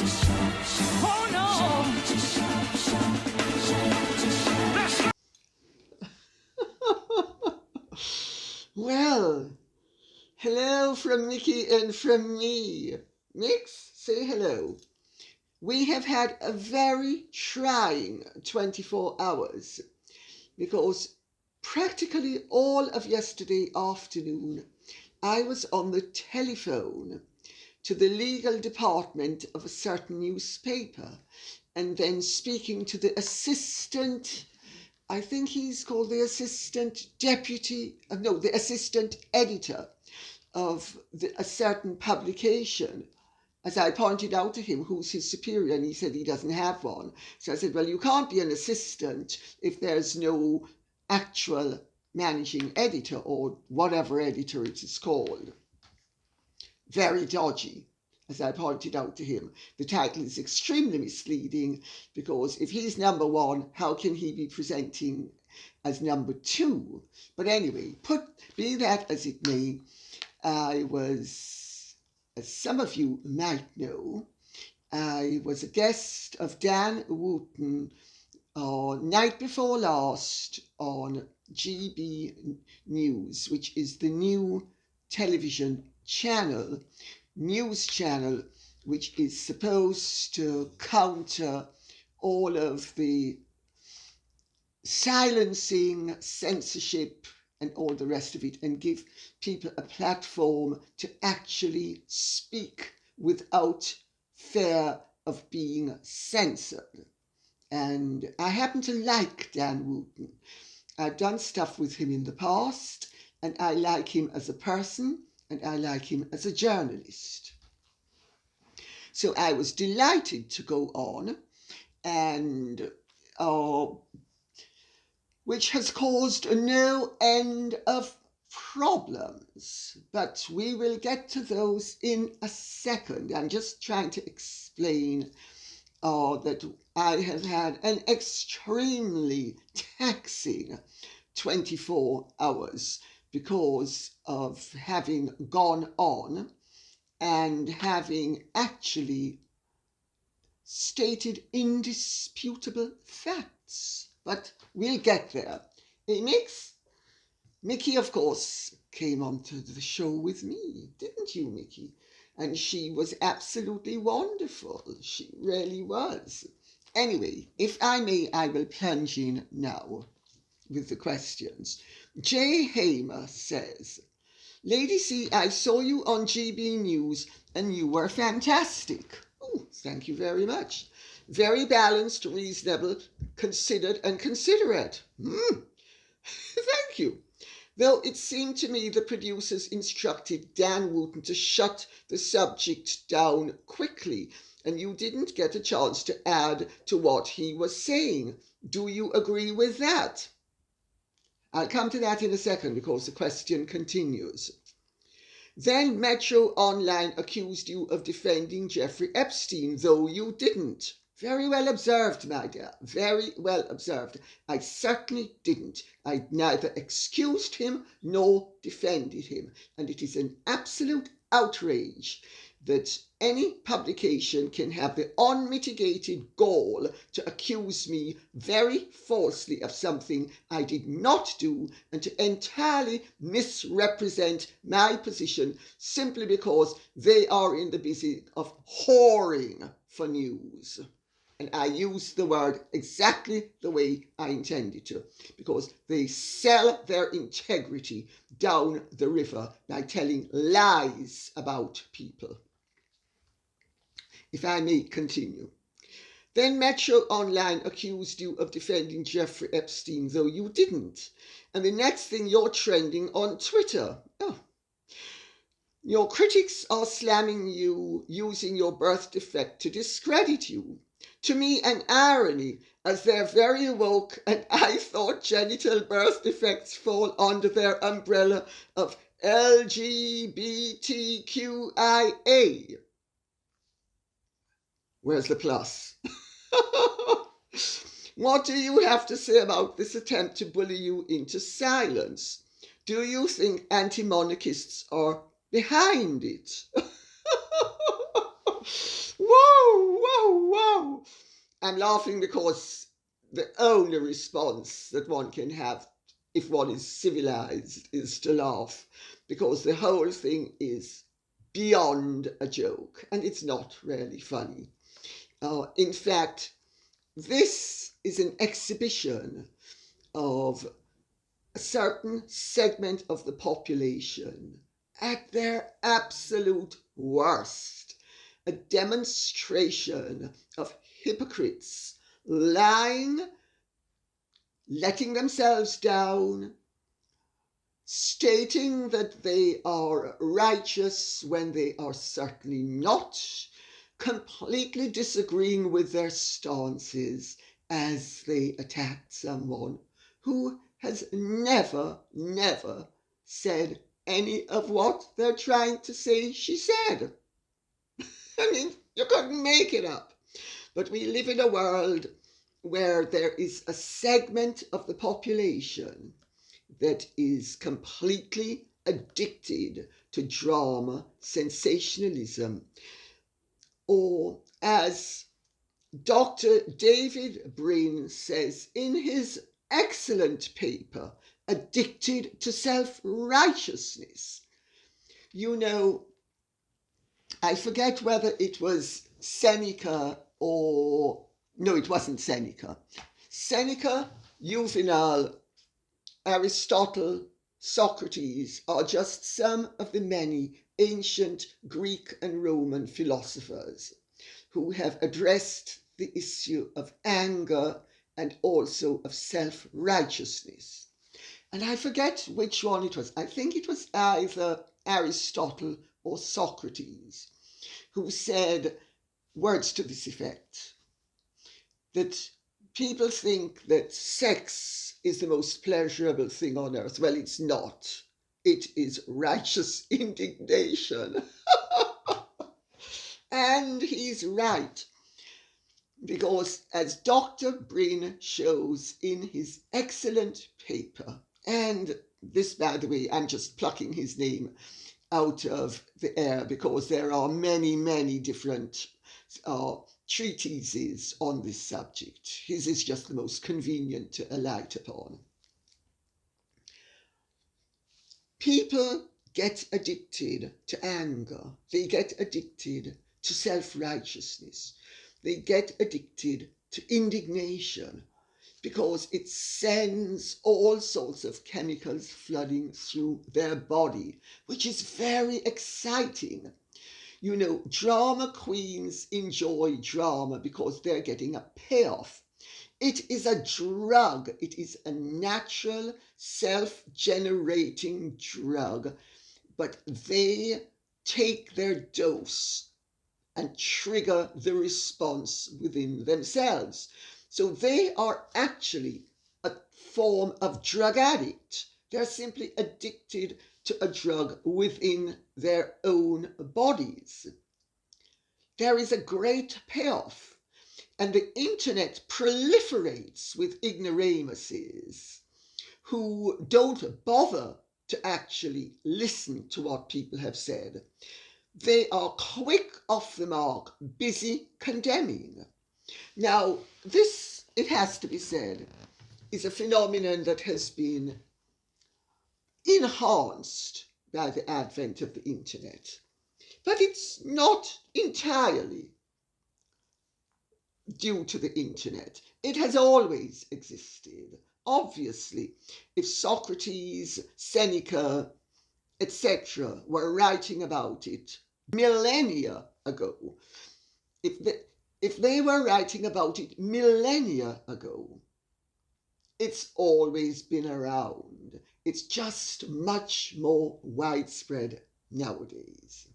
Oh no! Well, hello from Nikki and from me. Mix, say hello. We have had a very trying 24 hours because practically all of yesterday afternoon I was on the telephone to the legal department of a certain newspaper and then speaking to the assistant, I think he's called the assistant editor of a certain publication. As I pointed out to him, who's his superior, and he said he doesn't have one. So I said, well, you can't be an assistant if there's no actual managing editor or whatever editor it is called. Very dodgy, as I pointed out to him. The title is extremely misleading because if he's number one, how can he be presenting as number two? But anyway, be that as it may, I was, as some of you might know, I was a guest of Dan Wootton night before last on GB News, which is the new television channel, news channel, which is supposed to counter all of the silencing, censorship, and all the rest of it, and give people a platform to actually speak without fear of being censored. And I happen to like Dan Wootton. I've done stuff with him in the past, and I like him as a person, and I like him as a journalist. So I was delighted to go on, and which has caused no end of problems. But we will get to those in a second. I'm just trying to explain that I have had an extremely taxing 24 hours because of having gone on and having actually stated indisputable facts. But we'll get there. Hey, Mix? Mickey, of course, came onto the show with me, didn't you, Mickey? And she was absolutely wonderful. She really was. Anyway, if I may, I will plunge in now with the questions. Jay Hamer says, Lady C, I saw you on GB News and you were fantastic. Oh, thank you very much. Very balanced, reasonable, considered and considerate. Thank you. Though it seemed to me the producers instructed Dan Wootton to shut the subject down quickly, and you didn't get a chance to add to what he was saying. Do you agree with that? I'll come to that in a second because the question continues. Then Metro Online accused you of defending Jeffrey Epstein, though you didn't. Very well observed, my dear. Very well observed. I certainly didn't. I neither excused him nor defended him. And it is an absolute outrage that any publication can have the unmitigated gall to accuse me very falsely of something I did not do and to entirely misrepresent my position simply because they are in the business of whoring for news. And I use the word exactly the way I intended to, because they sell their integrity down the river by telling lies about people. If I may continue. Then Metro Online accused you of defending Jeffrey Epstein, though you didn't. And the next thing, you're trending on Twitter. Oh. Your critics are slamming you, using your birth defect to discredit you. To me, an irony, as they're very woke, and I thought genital birth defects fall under their umbrella of LGBTQIA. Where's the plus? What do you have to say about this attempt to bully you into silence? Do you think anti-monarchists are behind it? whoa, whoa, whoa. I'm laughing because the only response that one can have if one is civilized is to laugh, because the whole thing is beyond a joke and it's not really funny. In fact, this is an exhibition of a certain segment of the population at their absolute worst, a demonstration of hypocrites lying, letting themselves down, stating that they are righteous when they are certainly not, completely disagreeing with their stances as they attack someone who has never said any of what they're trying to say she said. I mean, you couldn't make it up. But we live in a world where there is a segment of the population that is completely addicted to drama, sensationalism, or as Dr. David Brin says in his excellent paper, addicted to self-righteousness. You know, I forget whether it was Seneca or... No, it wasn't Seneca. Seneca, Juvenal, Aristotle, Socrates are just some of the many ancient Greek and Roman philosophers who have addressed the issue of anger and also of self-righteousness. And I forget which one it was. I think it was either Aristotle or Socrates who said words to this effect, that people think that sex is the most pleasurable thing on earth. Well, it's not. It is righteous indignation. And he's right, because as Dr. Brin shows in his excellent paper, and this, by the way, I'm just plucking his name out of the air because there are many different treatises on this subject. His is just the most convenient to alight upon. People get addicted to anger. They get addicted to self-righteousness. They get addicted to indignation because it sends all sorts of chemicals flooding through their body, which is very exciting. You know, drama queens enjoy drama because they're getting a payoff. It is a drug. It is a natural, self-generating drug, but they take their dose and trigger the response within themselves. So they are actually a form of drug addict. They're simply addicted to a drug within their own bodies. There is a great payoff, and the internet proliferates with ignoramuses who don't bother to actually listen to what people have said. They are quick off the mark, busy condemning. Now, this, it has to be said, is a phenomenon that has been enhanced by the advent of the internet. But it's not entirely due to the internet. It has always existed. Obviously, if Socrates, Seneca, etc. were writing about it millennia ago, if they were writing about it millennia ago, it's always been around. It's just much more widespread nowadays.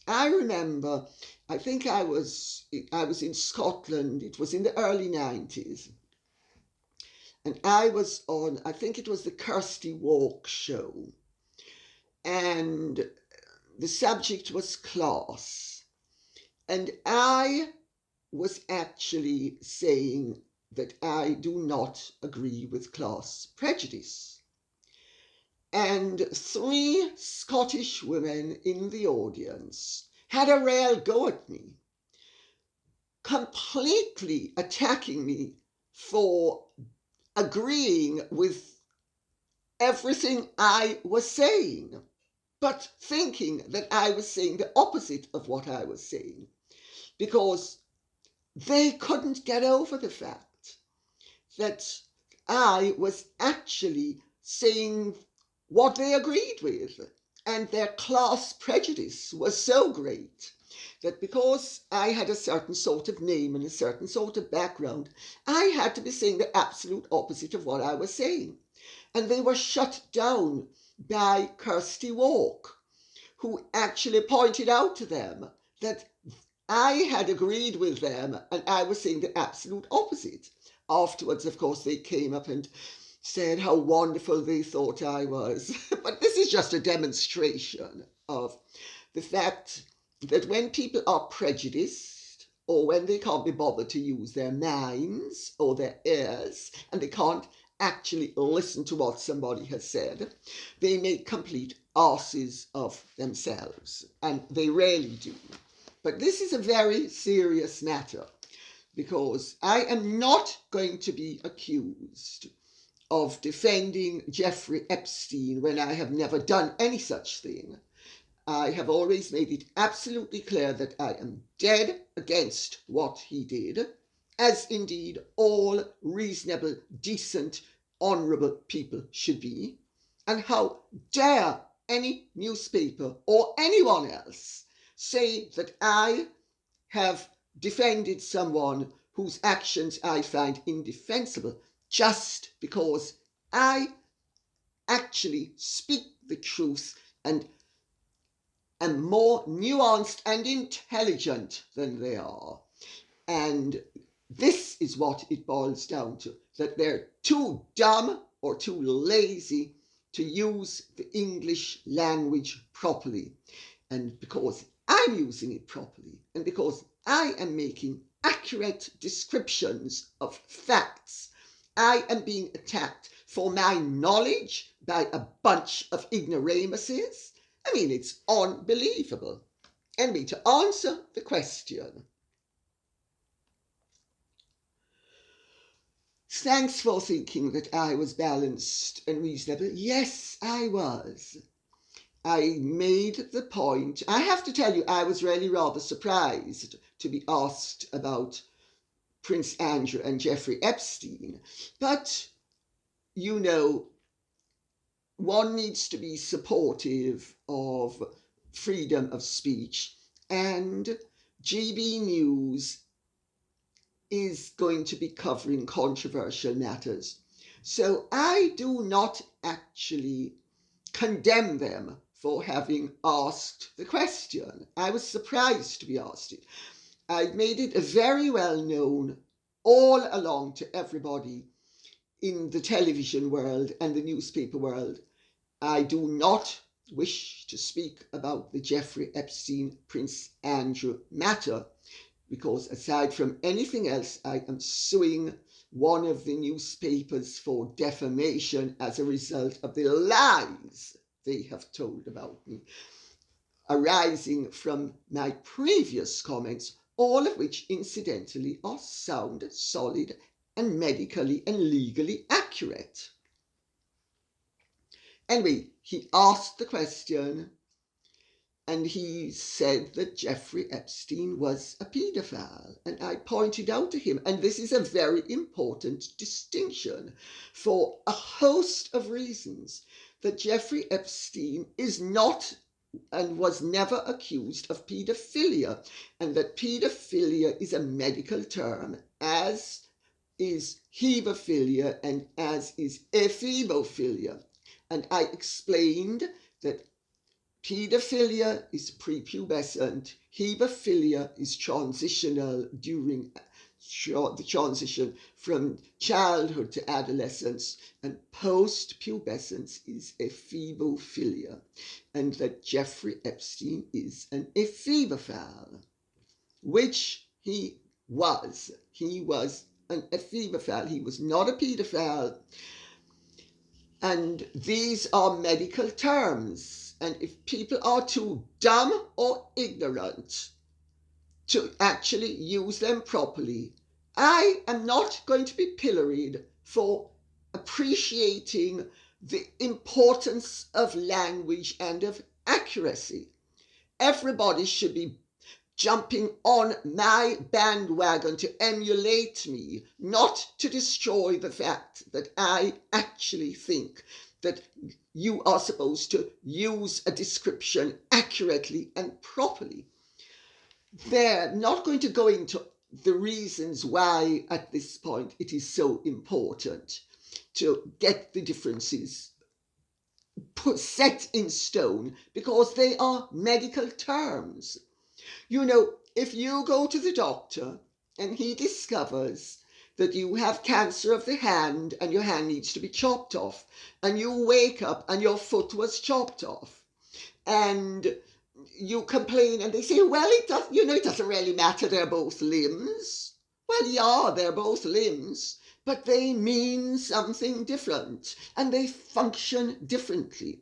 I remember, I think I was in Scotland, it was in the early 90s, and I was on, I think it was the Kirsty Walk show, and the subject was class, and I was actually saying that I do not agree with class prejudice. And 3 Scottish women in the audience had a real go at me. completely attacking me for agreeing with everything I was saying, but thinking that I was saying the opposite of what I was saying, because they couldn't get over the fact that I was actually saying what they agreed with. And their class prejudice was so great that because I had a certain sort of name and a certain sort of background, I had to be saying the absolute opposite of what I was saying. And they were shut down by Kirsty Walk, who actually pointed out to them that I had agreed with them and I was saying the absolute opposite. Afterwards, of course, they came up and said how wonderful they thought I was. But this is just a demonstration of the fact that when people are prejudiced, or when they can't be bothered to use their minds or their ears, and they can't actually listen to what somebody has said, they make complete asses of themselves. And they rarely do. But this is a very serious matter, because I am not going to be accused of defending Jeffrey Epstein when I have never done any such thing. I have always made it absolutely clear that I am dead against what he did, as indeed all reasonable, decent, honourable people should be. And how dare any newspaper or anyone else say that I have defended someone whose actions I find indefensible just because I actually speak the truth and am more nuanced and intelligent than they are. And this is what it boils down to, that they're too dumb or too lazy to use the English language properly. And because I'm using it properly, and because I am making accurate descriptions of facts, I am being attacked for my knowledge by a bunch of ignoramuses. I mean, it's unbelievable. Anyway, to answer the question, thanks for thinking that I was balanced and reasonable. Yes, I was. I made the point. I have to tell you, I was really rather surprised to be asked about Prince Andrew and Jeffrey Epstein. But, you know, one needs to be supportive of freedom of speech, and GB News is going to be covering controversial matters. So I do not actually condemn them for having asked the question. I was surprised to be asked it. I made it very well known all along to everybody in the television world and the newspaper world. I do not wish to speak about the Jeffrey Epstein Prince Andrew matter, because aside from anything else, I am suing one of the newspapers for defamation as a result of the lies they have told about me, arising from my previous comments, all of which incidentally are sound, solid, and medically and legally accurate. Anyway, he asked the question, and he said that Jeffrey Epstein was a paedophile. And I pointed out to him, and this is a very important distinction for a host of reasons, that Jeffrey Epstein is not and was never accused of paedophilia, and that paedophilia is a medical term, as is hebephilia and as is ephebophilia. And I explained that paedophilia is prepubescent, hebephilia is transitional during the transition from childhood to adolescence, and post-pubescence is ephebophilia, and that Jeffrey Epstein is an ephebophile, which he was. He was an ephebophile. He was not a paedophile. And these are medical terms. And if people are too dumb or ignorant to actually use them properly. I am not going to be pilloried for appreciating the importance of language and of accuracy. Everybody should be jumping on my bandwagon to emulate me, not to destroy the fact that I actually think that you are supposed to use a description accurately and properly. They're not going to go into the reasons why at this point it is so important to get the differences set in stone, because they are medical terms. You know, if you go to the doctor and he discovers that you have cancer of the hand and your hand needs to be chopped off, and you wake up and your foot was chopped off, and you complain and they say, well, it doesn't really matter, they're both limbs. Well, yeah, they're both limbs, but they mean something different and they function differently.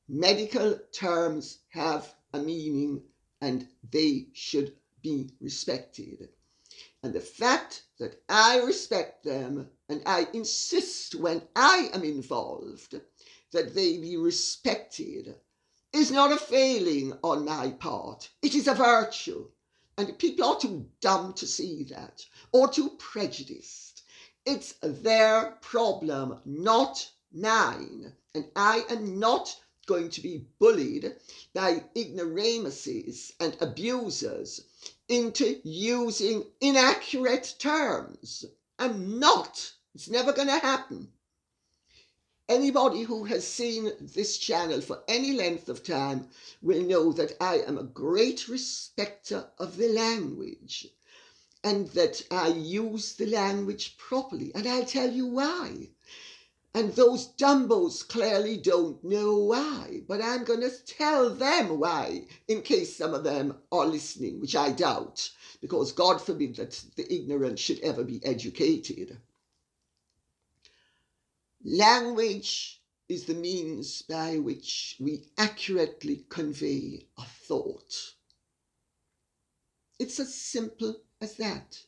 Medical terms have a meaning and they should be respected. And the fact that I respect them and I insist when I am involved that they be respected is not a failing on my part. It is a virtue. And people are too dumb to see that, or too prejudiced. It's their problem, not mine. And I am not going to be bullied by ignoramuses and abusers into using inaccurate terms. I'm not. It's never going to happen. Anybody who has seen this channel for any length of time will know that I am a great respecter of the language and that I use the language properly. And I'll tell you why. And those dumbos clearly don't know why, but I'm going to tell them why, in case some of them are listening, which I doubt, because God forbid that the ignorant should ever be educated. Language is the means by which we accurately convey a thought. It's as simple as that.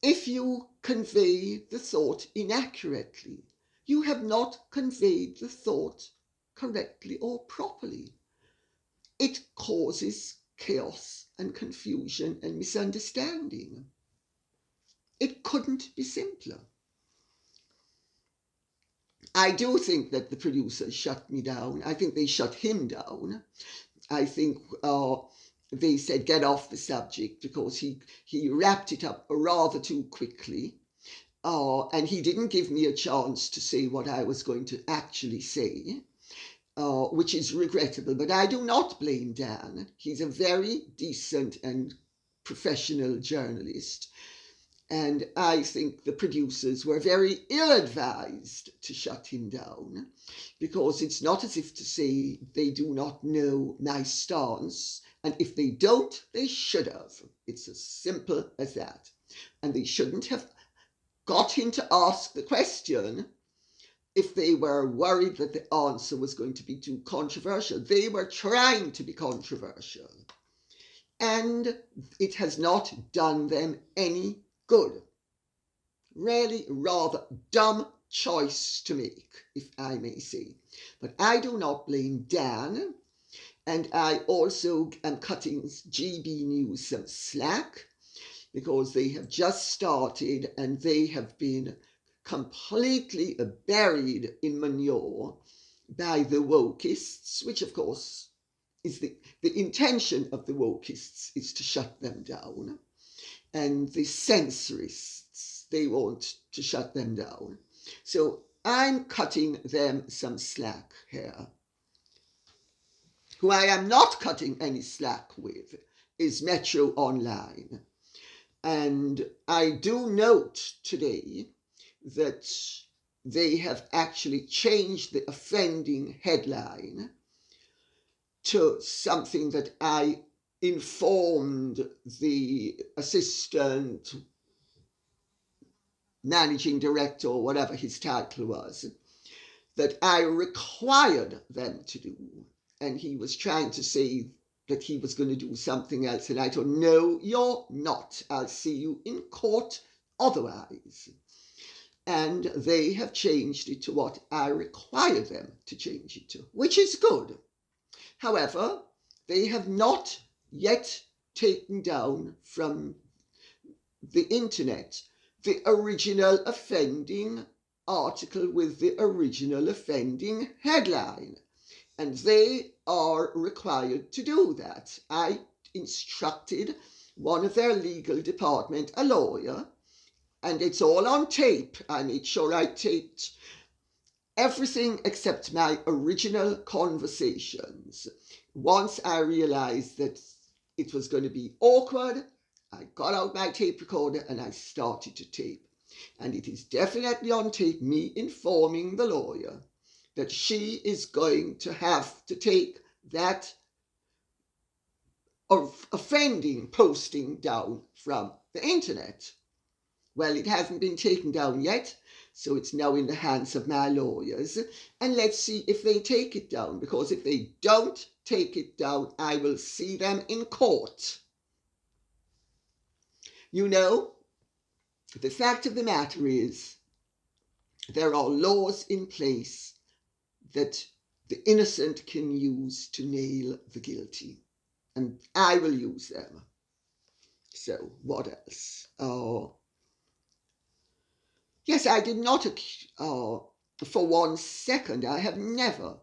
If you convey the thought inaccurately, you have not conveyed the thought correctly or properly. It causes chaos and confusion and misunderstanding. It couldn't be simpler. I do think that the producers shut me down. I think they shut him down. I think they said get off the subject because he wrapped it up rather too quickly. And he didn't give me a chance to say what I was going to actually say, which is regrettable. But I do not blame Dan. He's a very decent and professional journalist. And I think the producers were very ill-advised to shut him down, because it's not as if to say they do not know my stance. And if they don't, they should have. It's as simple as that. And they shouldn't have got him to ask the question if they were worried that the answer was going to be too controversial. They were trying to be controversial. And it has not done them any good. Really rather dumb choice to make, if I may say. But I do not blame Dan. And I also am cutting GB News some slack, because they have just started and they have been completely buried in manure by the wokists, which of course is the intention of the wokists is to shut them down. And the censorists, they want to shut them down. So I'm cutting them some slack here. Who I am not cutting any slack with is Metro Online. And I do note today that they have actually changed the offending headline to something that I informed the assistant managing director, or whatever his title was, that I required them to do. And he was trying to say that he was going to do something else. And I told him, no, you're not. I'll see you in court otherwise. And they have changed it to what I require them to change it to, which is good. However, they have not yet taken down from the internet the original offending article with the original offending headline. And they are required to do that. I instructed one of their legal department, a lawyer, and it's all on tape. I made sure I taped everything except my original conversations. Once I realized that it was going to be awkward, I got out my tape recorder and I started to tape. And it is definitely on tape, me informing the lawyer that she is going to have to take that offending posting down from the internet. Well, it hasn't been taken down yet, so it's now in the hands of my lawyers. And let's see if they take it down, because if they don't take it down, I will see them in court. You know, the fact of the matter is, there are laws in place that the innocent can use to nail the guilty, and I will use them. So, what else? Yes, I did not, for 1 second, I have never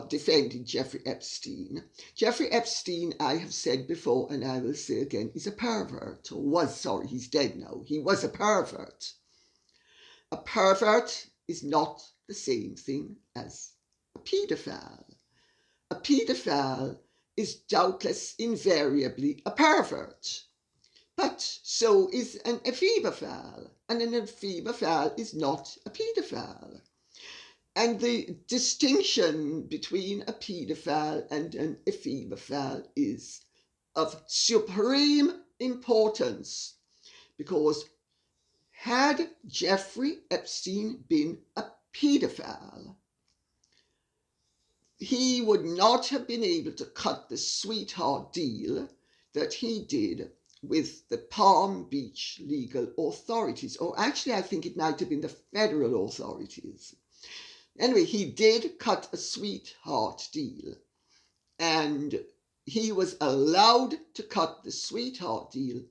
defended Jeffrey Epstein. Jeffrey Epstein, I have said before, and I will say again, is a pervert, or was, sorry, he's dead now. He was a pervert. A pervert is not the same thing as a paedophile. A paedophile is doubtless invariably a pervert, but so is an ephebophile, and an ephebophile is not a paedophile. And the distinction between a paedophile and an ephebophile is of supreme importance, because had Jeffrey Epstein been a paedophile, he would not have been able to cut the sweetheart deal that he did with the Palm Beach legal authorities, or actually I think it might have been the federal authorities. Anyway, he did cut a sweetheart deal, and he was allowed to cut the sweetheart deal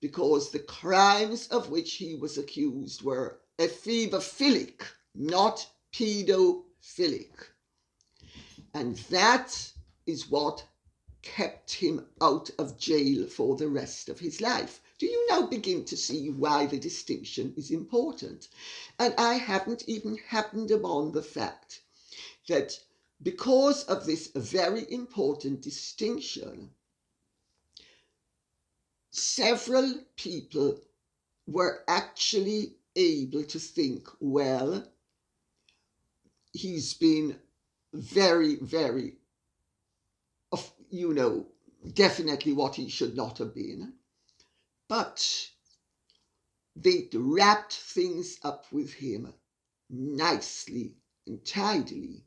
because the crimes of which he was accused were ephebophilic, not pedophilic. And that is what kept him out of jail for the rest of his life. Do you now begin to see why the distinction is important? And I haven't even happened upon the fact that because of this very important distinction, several people were actually able to think, well, he's been very, very, definitely what he should not have been. But they wrapped things up with him nicely and tidily,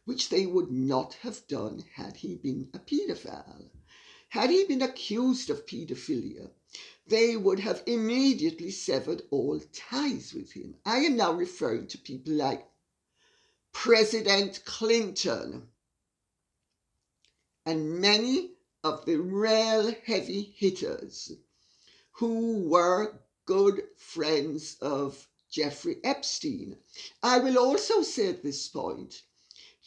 which they would not have done had he been a paedophile. Had he been accused of paedophilia, they would have immediately severed all ties with him. I am now referring to people like President Clinton and many of the real heavy hitters who were good friends of Jeffrey Epstein. I will also say at this point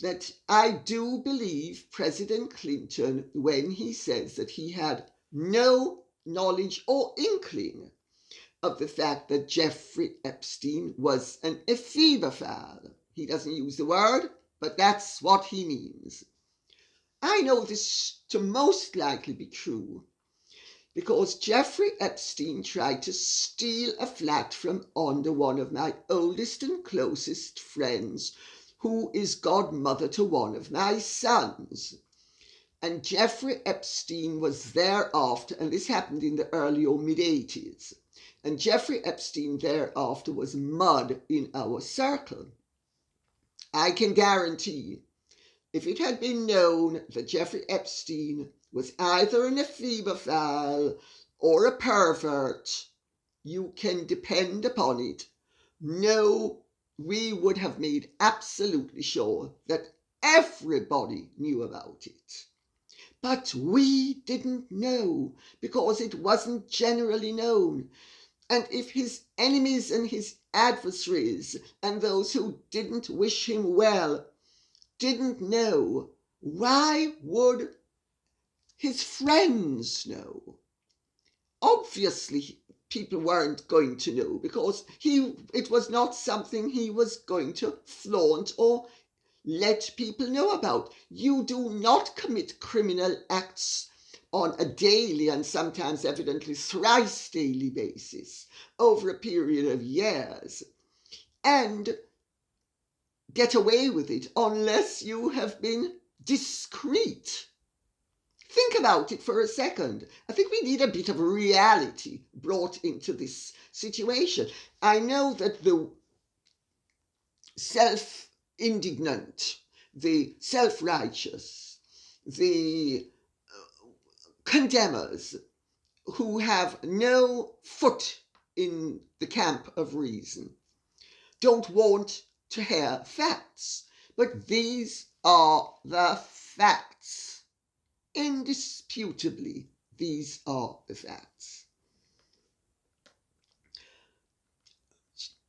that I do believe President Clinton when he says that he had no knowledge or inkling of the fact that Jeffrey Epstein was an ephebophile. He doesn't use the word, but that's what he means. I know this to most likely be true because Jeffrey Epstein tried to steal a flat from under one of my oldest and closest friends, who is godmother to one of my sons. And Jeffrey Epstein was thereafter, and this happened in the early or mid-80s, and Jeffrey Epstein thereafter was mud in our circle. I can guarantee if it had been known that Jeffrey Epstein was either an ephebophile or a pervert, you can depend upon it. No, we would have made absolutely sure that everybody knew about it. But we didn't know because it wasn't generally known. And if his enemies and his adversaries and those who didn't wish him well didn't know, why would his friends know? Obviously, people weren't going to know because it was not something he was going to flaunt or let people know about. You do not commit criminal acts on a daily and sometimes evidently thrice daily basis over a period of years and get away with it unless you have been discreet. Think about it for a second. I think we need a bit of reality brought into this situation. I know that the self-indignant, the self-righteous, the condemners who have no foot in the camp of reason don't want to hear facts, but these are the facts. Indisputably, these are the facts.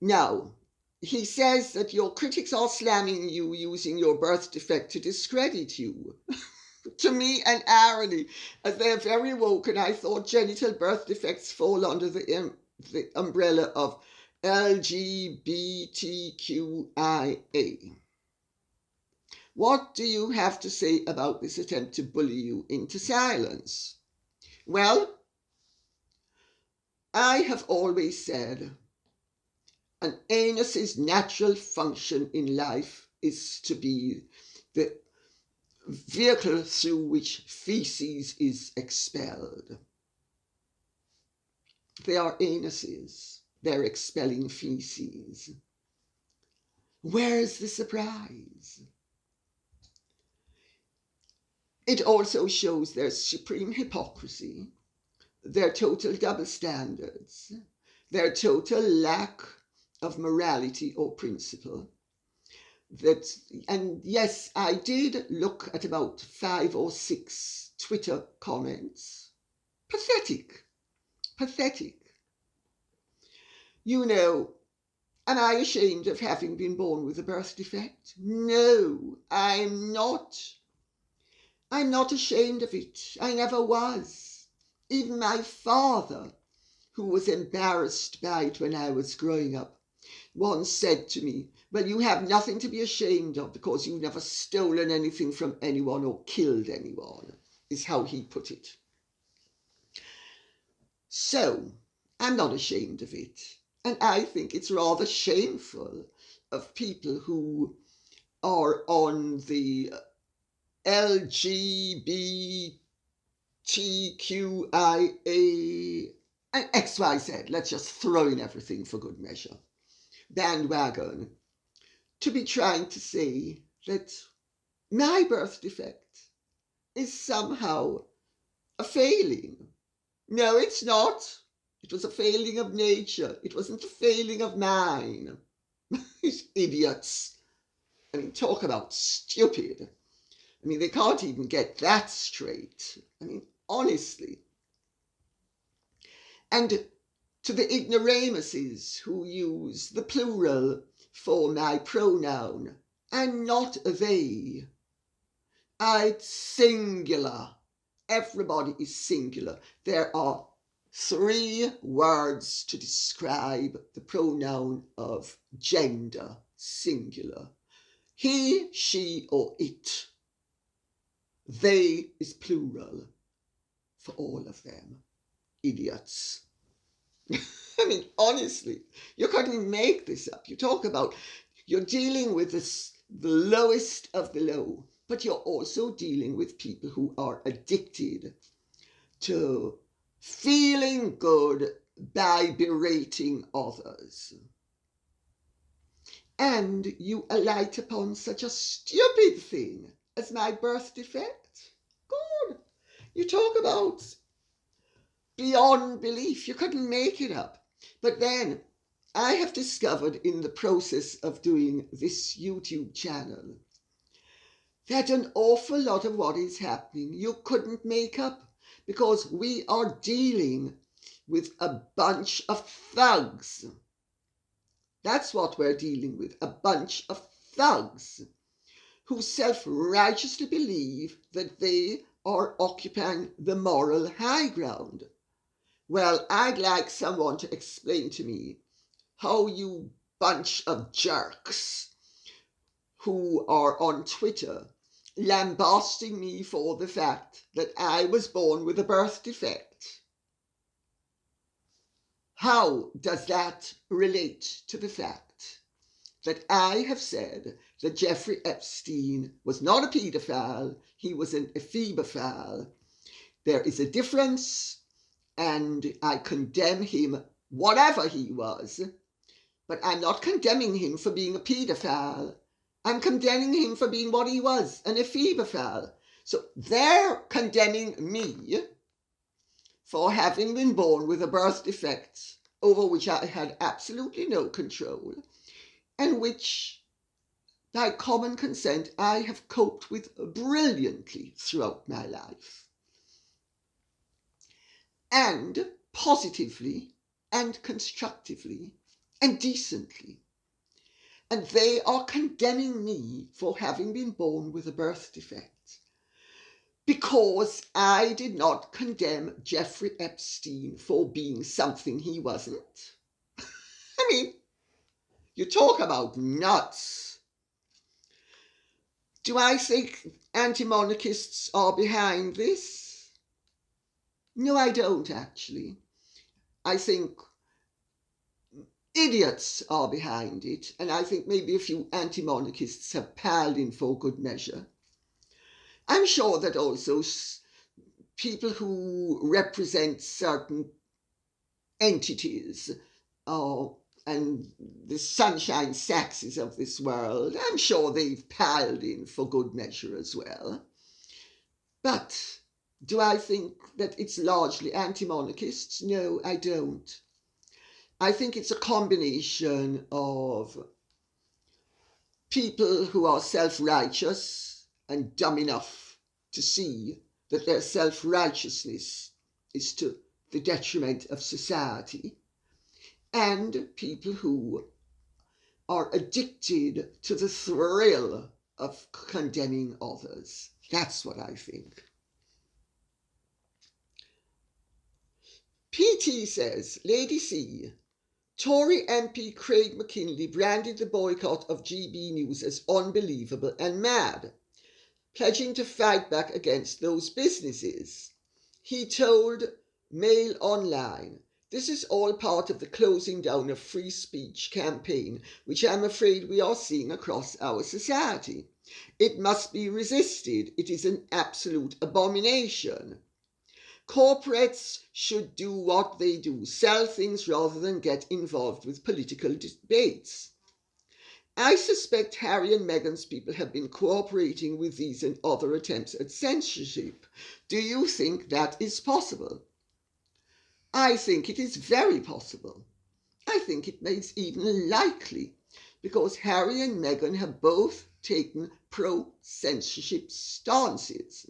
Now, he says that your critics are slamming you using your birth defect to discredit you. To me, an irony, as they are very woke, and I thought genital birth defects fall under the umbrella of LGBTQIA. What do you have to say about this attempt to bully you into silence? Well, I have always said an anus's natural function in life is to be the vehicle through which feces is expelled. They are anuses. They're expelling feces. Where's the surprise? It also shows their supreme hypocrisy, their total double standards, their total lack of morality or principle. And yes, I did look at about 5 or 6 Twitter comments. Pathetic. You know, am I ashamed of having been born with a birth defect? No, I'm not. I'm not ashamed of it. I never was. Even my father, who was embarrassed by it when I was growing up, once said to me, well, you have nothing to be ashamed of because you've never stolen anything from anyone or killed anyone, is how he put it. So, I'm not ashamed of it. And I think it's rather shameful of people who are on the LGBTQIA and XYZ, let's just throw in everything for good measure, bandwagon, to be trying to say that my birth defect is somehow a failing. No, it's not. It was a failing of nature. It wasn't a failing of mine. These idiots. I mean, talk about stupid. I mean, they can't even get that straight. I mean, honestly. And to the ignoramuses who use the plural for my pronoun, and not a they. It's singular. Everybody is singular. There are 3 words to describe the pronoun of gender, singular. He, she, or it. They is plural for all of them. Idiots. I mean, honestly, you can't even make this up. You talk about, you're dealing with the lowest of the low, but you're also dealing with people who are addicted to feeling good by berating others. And you alight upon such a stupid thing as my birth defect. God, you talk about beyond belief. You couldn't make it up. But then I have discovered in the process of doing this YouTube channel that an awful lot of what is happening you couldn't make up, because we are dealing with a bunch of thugs. That's what we're dealing with, a bunch of thugs who self-righteously believe that they are occupying the moral high ground. Well, I'd like someone to explain to me how you bunch of jerks who are on Twitter lambasting me for the fact that I was born with a birth defect. How does that relate to the fact that I have said that Jeffrey Epstein was not a paedophile, he was an ephebophile? There is a difference, and I condemn him, whatever he was, but I'm not condemning him for being a paedophile. I'm condemning him for being what he was, an ephebophile. So they're condemning me for having been born with a birth defect over which I had absolutely no control, and which, by common consent, I have coped with brilliantly throughout my life. And positively, and constructively, and decently. And they are condemning me for having been born with a birth defect, because I did not condemn Jeffrey Epstein for being something he wasn't. I mean, you talk about nuts. Do I think anti-monarchists are behind this? No, I don't, actually. I think idiots are behind it, and I think maybe a few anti-monarchists have piled in for good measure. I'm sure that also people who represent certain entities and the sunshine Saxes of this world, I'm sure they've piled in for good measure as well. But do I think that it's largely anti-monarchists? No, I don't. I think it's a combination of people who are self-righteous and dumb enough to see that their self-righteousness is to the detriment of society, and people who are addicted to the thrill of condemning others. That's what I think. PT says, Lady C, Tory MP Craig McKinley branded the boycott of GB News as unbelievable and mad, pledging to fight back against those businesses. He told Mail Online, "This is all part of the closing down of free speech campaign, which I'm afraid we are seeing across our society. It must be resisted. It is an absolute abomination. Corporates should do what they do, sell things rather than get involved with political debates. I suspect Harry and Meghan's people have been cooperating with these and other attempts at censorship. Do you think that is possible?" I think it is very possible. I think it is even likely, because Harry and Meghan have both taken pro-censorship stances.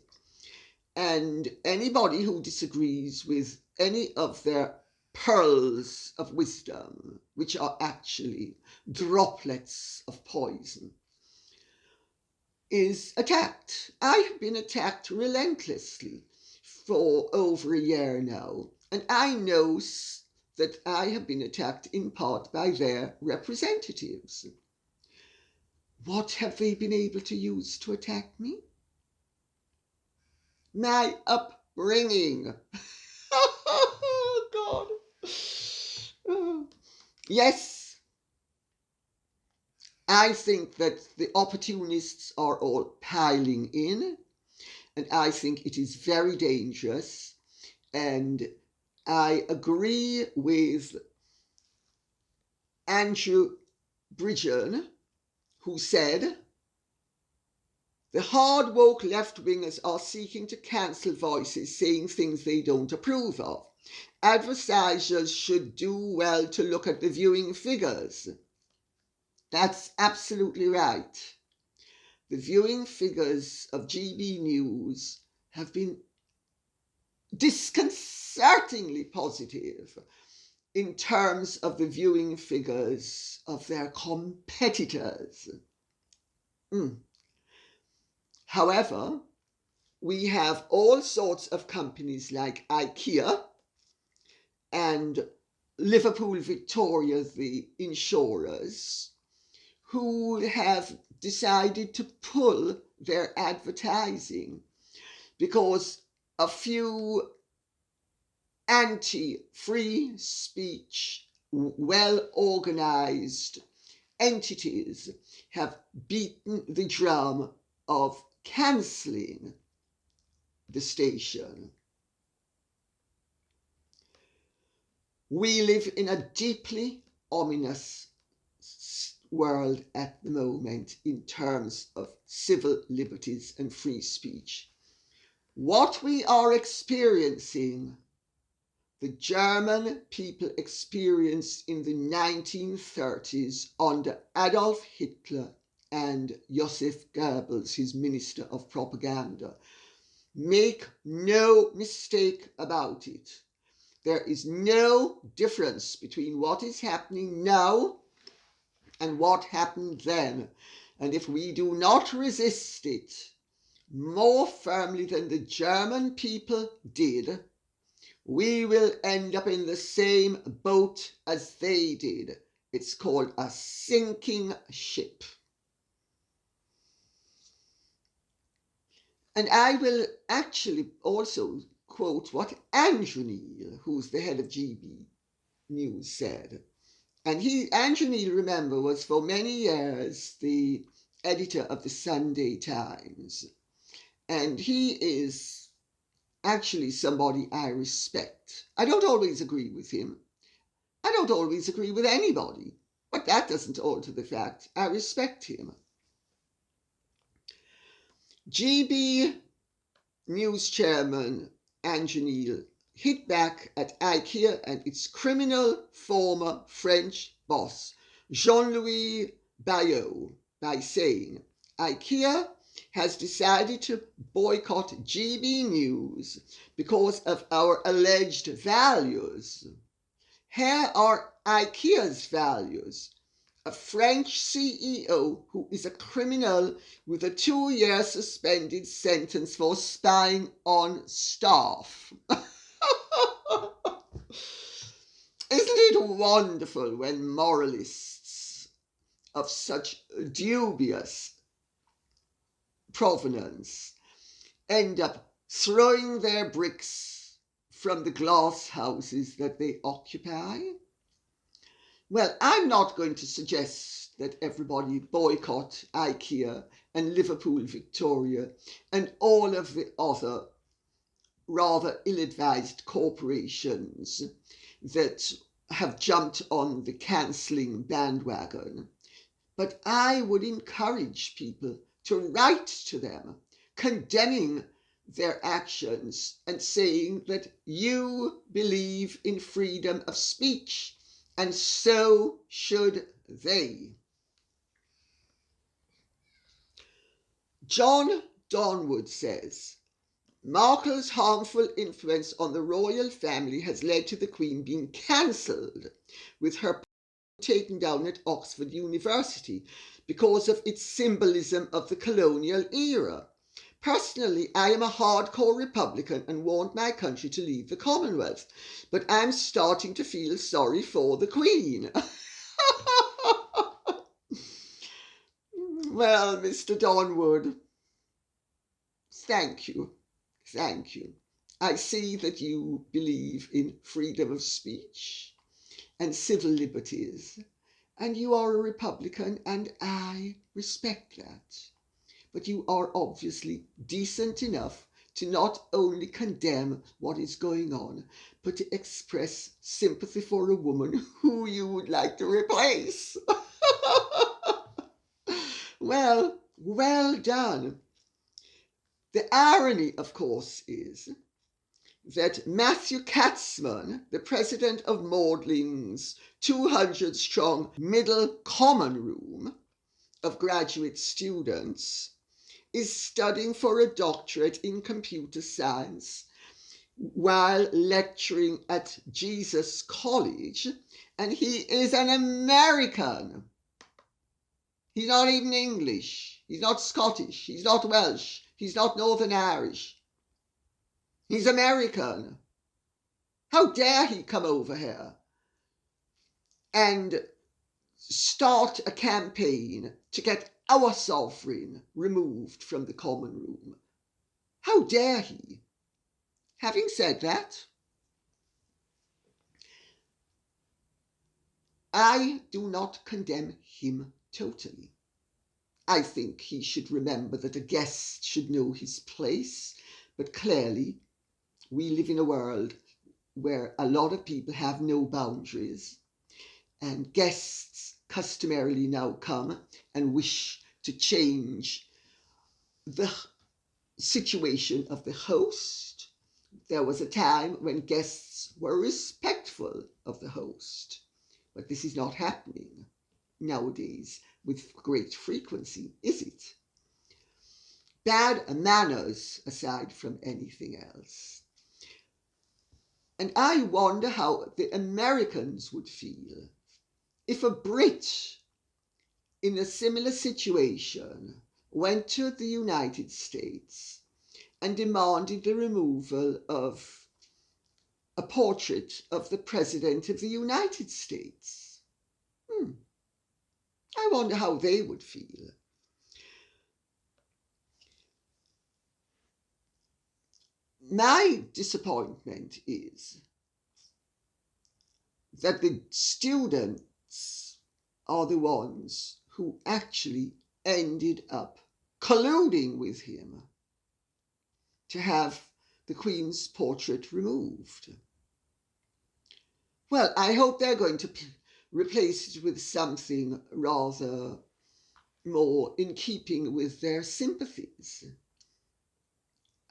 And anybody who disagrees with any of their pearls of wisdom, which are actually droplets of poison, is attacked. I have been attacked relentlessly for over a year now, and I know that I have been attacked in part by their representatives. What have they been able to use to attack me? My upbringing. Oh, God. Yes, I think that the opportunists are all piling in, and I think it is very dangerous, and I agree with Andrew Bridgen, who said The hard woke left-wingers are seeking to cancel voices saying things they don't approve of. Advertisers should do well to look at the viewing figures. That's absolutely right. The viewing figures of GB News have been disconcertingly positive in terms of the viewing figures of their competitors. However, we have all sorts of companies like IKEA and Liverpool Victoria, the insurers, who have decided to pull their advertising because a few anti-free speech, well-organized entities have beaten the drum of cancelling the station. We live in a deeply ominous world at the moment in terms of civil liberties and free speech. What we are experiencing, the German people experienced in the 1930s under Adolf Hitler and Joseph Goebbels, his minister of propaganda. Make no mistake about it. There is no difference between what is happening now and what happened then. And if we do not resist it more firmly than the German people did, we will end up in the same boat as they did. It's called a sinking ship. And I will actually also quote what Andrew Neil, who's the head of GB News, said. And Andrew Neil, remember, was for many years the editor of the Sunday Times. And he is actually somebody I respect. I don't always agree with him. I don't always agree with anybody. But that doesn't alter the fact I respect him. GB News chairman Andrew Neil hit back at IKEA and its criminal former French boss, Jean-Louis Bayot, by saying, IKEA has decided to boycott GB News because of our alleged values. Here are IKEA's values. A French CEO who is a criminal with a 2-year suspended sentence for spying on staff. Isn't it wonderful when moralists of such dubious provenance end up throwing their bricks from the glass houses that they occupy? Well, I'm not going to suggest that everybody boycott IKEA and Liverpool Victoria and all of the other rather ill-advised corporations that have jumped on the cancelling bandwagon. But I would encourage people to write to them, condemning their actions and saying that you believe in freedom of speech, and so should they. John Donwood says, Markle's harmful influence on the royal family has led to the Queen being cancelled, with her taken down at Oxford University because of its symbolism of the colonial era. Personally, I am a hardcore Republican and want my country to leave the Commonwealth, but I'm starting to feel sorry for the Queen. Well, Mr. Donwood, thank you. Thank you. I see that you believe in freedom of speech and civil liberties, and you are a Republican, and I respect that. But you are obviously decent enough to not only condemn what is going on, but to express sympathy for a woman who you would like to replace. Well done. The irony, of course, is that Matthew Katzman, the president of Magdalen's 200-strong middle common room of graduate students, is studying for a doctorate in computer science while lecturing at Jesus College, and he is an American. He's not even English. He's not Scottish. He's not Welsh. He's not Northern Irish. He's American. How dare he come over here and start a campaign to get our sovereign removed from the common room? How dare he? Having said that, I do not condemn him totally. I think he should remember that a guest should know his place, but clearly we live in a world where a lot of people have no boundaries, and guests customarily now come and wish to change the situation of the host. There was a time when guests were respectful of the host, but this is not happening nowadays with great frequency, is it? Bad manners aside from anything else. And I wonder how the Americans would feel if a Brit in a similar situation went to the United States and demanded the removal of a portrait of the President of the United States. I wonder how they would feel. My disappointment is that the students are the ones who actually ended up colluding with him to have the Queen's portrait removed. Well, I hope they're going to replace it with something rather more in keeping with their sympathies.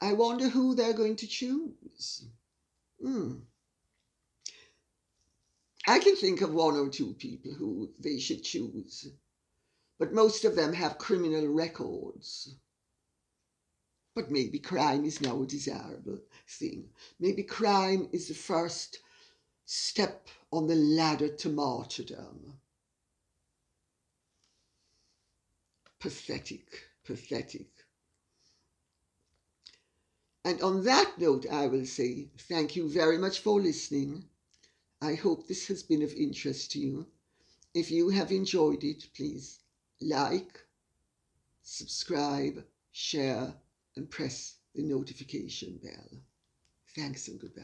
I wonder who they're going to choose. I can think of one or two people who they should choose, but most of them have criminal records. But maybe crime is now a desirable thing. Maybe crime is the first step on the ladder to martyrdom. Pathetic, pathetic. And on that note, I will say thank you very much for listening. I hope this has been of interest to you. If you have enjoyed it, please like, subscribe, share, and press the notification bell. Thanks and goodbye.